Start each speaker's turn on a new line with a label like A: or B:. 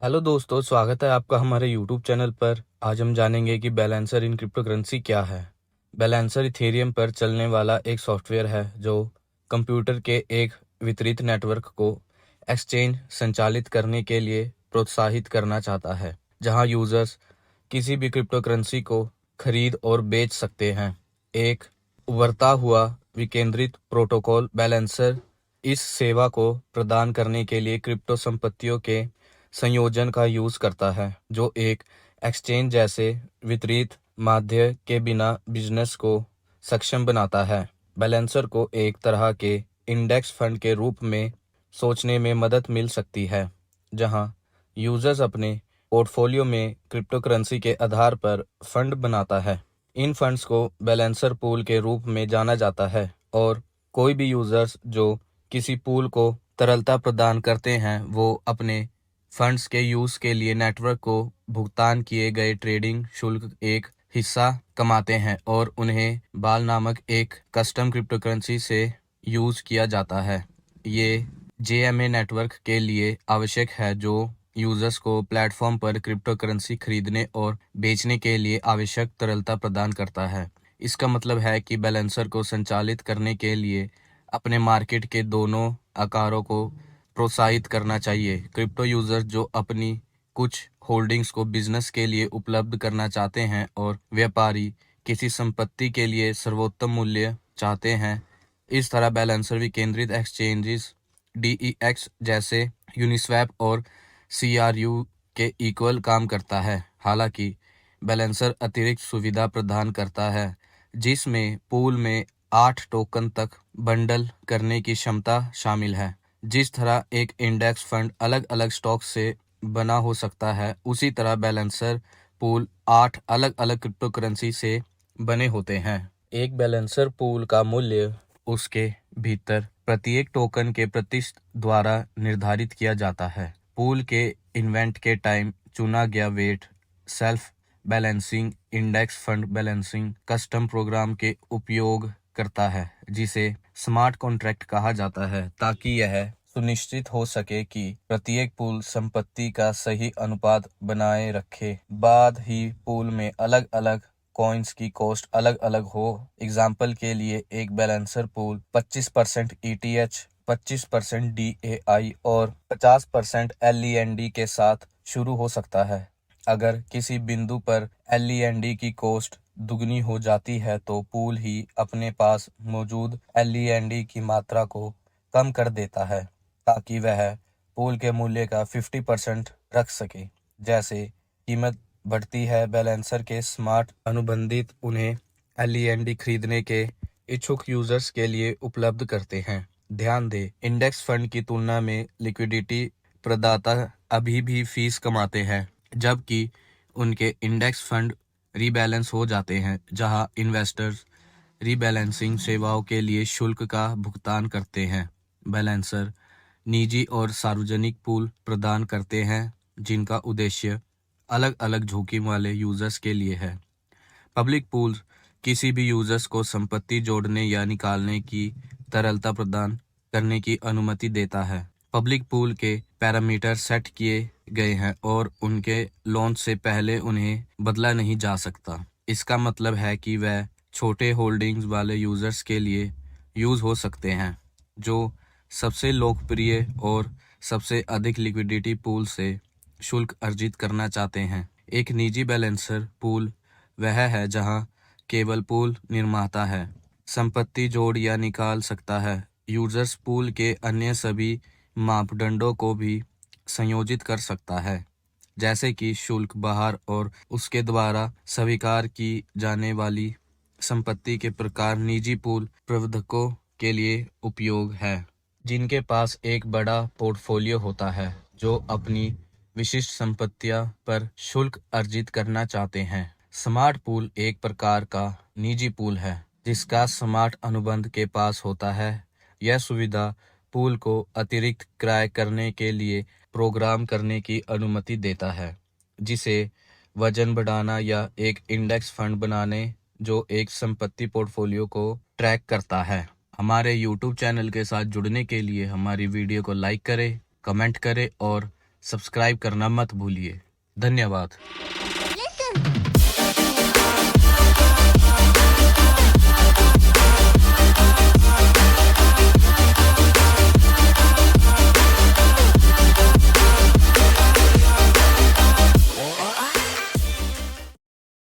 A: Hello दोस्तों, स्वागत है आपका हमारे यूट्यूब चैनल पर। आज हम जानेंगे कि बैलेंसर इन क्रिप्टोकरेंसी क्या है। बैलेंसर इथेरियम पर चलने वाला एक सॉफ्टवेयर है जो कंप्यूटर के एक वितरित नेटवर्क को एक्सचेंज संचालित करने के लिए प्रोत्साहित करना चाहता है, जहां यूजर्स किसी भी क्रिप्टोकरेंसी को खरीद और बेच सकते हैं। एक उभरता हुआ विकेंद्रित प्रोटोकॉल बैलेंसर इस सेवा को प्रदान करने के लिए क्रिप्टो संपत्तियों के संयोजन का यूज करता है, जो एक एक्सचेंज जैसे वितरित माध्य के बिना बिजनेस को सक्षम बनाता है। बैलेंसर को एक तरह के इंडेक्स फंड के रूप में सोचने में मदद मिल सकती है, जहां यूजर्स अपने पोर्टफोलियो में क्रिप्टोकरेंसी के आधार पर फंड बनाता है। इन फंड्स को बैलेंसर पूल के रूप में जाना जाता है और कोई भी यूजर्स जो किसी पूल को तरलता प्रदान करते हैं वो अपने फंड्स के यूज के लिए नेटवर्क को भुगतान किए गए ट्रेडिंग शुल्क एक हिस्सा कमाते हैं और उन्हें बाल नामक एक कस्टम क्रिप्टोकरेंसी से यूज किया जाता है। ये जेएमए नेटवर्क के लिए आवश्यक है, जो यूजर्स को प्लेटफॉर्म पर क्रिप्टोकरेंसी खरीदने और बेचने के लिए आवश्यक तरलता प्रदान करता है। इसका मतलब है कि बैलेंसर को संचालित करने के लिए अपने मार्केट के दोनों आकारों को प्रोत्साहित करना चाहिए। क्रिप्टो यूजर्स जो अपनी कुछ होल्डिंग्स को बिजनेस के लिए उपलब्ध करना चाहते हैं और व्यापारी किसी संपत्ति के लिए सर्वोत्तम मूल्य चाहते हैं। इस तरह बैलेंसर विकेंद्रित एक्सचेंजेस डीईएक्स जैसे यूनिस्वैप और सीआरयू के इक्वल काम करता है। हालांकि बैलेंसर अतिरिक्त सुविधा प्रदान करता है, जिसमें पूल में 8 टोकन तक बंडल करने की क्षमता शामिल है। जिस तरह एक इंडेक्स फंड अलग अलग स्टॉक से बना हो सकता है, उसी तरह बैलेंसर पूल 8 अलग अलग क्रिप्टोकरेंसी से बने होते हैं। एक बैलेंसर पूल का मूल्य उसके भीतर प्रत्येक टोकन के प्रतिशत द्वारा निर्धारित किया जाता है। पूल के इन्वेंट के टाइम चुना गया weight self balancing index fund balancing custom program के उपयोग करता है, जिसे स्मार्ट कॉन्ट्रैक्ट कहा जाता है, ताकि यह सुनिश्चित हो सके कि प्रत्येक पूल संपत्ति का सही अनुपात बनाए रखे। बाद ही पूल में अलग अलग कॉइन्स की कॉस्ट अलग अलग हो। एग्जाम्पल के लिए एक बैलेंसर पूल 25% ईटीएच, 25% डीएआई और 50% एलईएनडी के साथ शुरू हो सकता है। अगर किसी बिंदु पर एलईएनडी की कॉस्ट दुगनी हो जाती है तो पूल ही अपने पास मौजूद एलईएनडी की मात्रा को कम कर देता है, ताकि वह पूल के मूल्य का 50% रख सके। जैसे कीमत बढ़ती है, बैलेंसर के स्मार्ट अनुबंधित उन्हें एलईएनडी खरीदने के इच्छुक यूजर्स के लिए उपलब्ध करते हैं। ध्यान दें, इंडेक्स फंड की तुलना में लिक्विडिटी प्रदाता अभी भी फीस कमाते हैं, जबकि उनके इंडेक्स फंड रीबैलेंस हो जाते हैं, जहां इन्वेस्टर्स रीबैलेंसिंग सेवाओं के लिए शुल्क का भुगतान करते हैं। बैलेंसर निजी और सार्वजनिक पूल प्रदान करते हैं, जिनका उद्देश्य अलग अलग जोखिम वाले यूजर्स के लिए है। पब्लिक पूल किसी भी यूजर्स को संपत्ति जोड़ने या निकालने की तरलता प्रदान करने की अनुमति देता है। पब्लिक पूल के पैरामीटर सेट किए गए हैं और उनके लॉन्च से पहले उन्हें बदला नहीं जा सकता। इसका मतलब है कि वह छोटे होल्डिंग्स वाले यूजर्स के लिए यूज हो सकते हैं, जो सबसे लोकप्रिय और सबसे अधिक लिक्विडिटी पूल से शुल्क अर्जित करना चाहते हैं। एक निजी बैलेंसर पूल वह है जहां केवल पूल निर्माता है संपत्ति जोड़ या निकाल सकता है। यूजर्स पूल के अन्य सभी मापदंडों को भी संयोजित कर सकता है, जैसे कि शुल्क, बाहर और उसके द्वारा स्वीकार की जाने वाली संपत्ति के प्रकार। निजी पूल प्रबंधकों के लिए उपयोग है, जिनके पास एक बड़ा पोर्टफोलियो होता है, जो अपनी विशिष्ट संपत्तियां पर शुल्क अर्जित करना चाहते हैं। स्मार्ट पूल एक प्रकार का निजी पूल है, जिसका स्मार्ट अनुबंध के पास होता है। यह सुविधा पूल को अतिरिक्त क्रय करने के लिए प्रोग्राम करने की अनुमति देता है, जिसे वजन बढ़ाना या एक इंडेक्स फंड बनाने जो एक संपत्ति पोर्टफोलियो को ट्रैक करता है। हमारे YouTube चैनल के साथ जुड़ने के लिए हमारी वीडियो को लाइक करें, कमेंट करें और सब्सक्राइब करना मत भूलिए। धन्यवाद।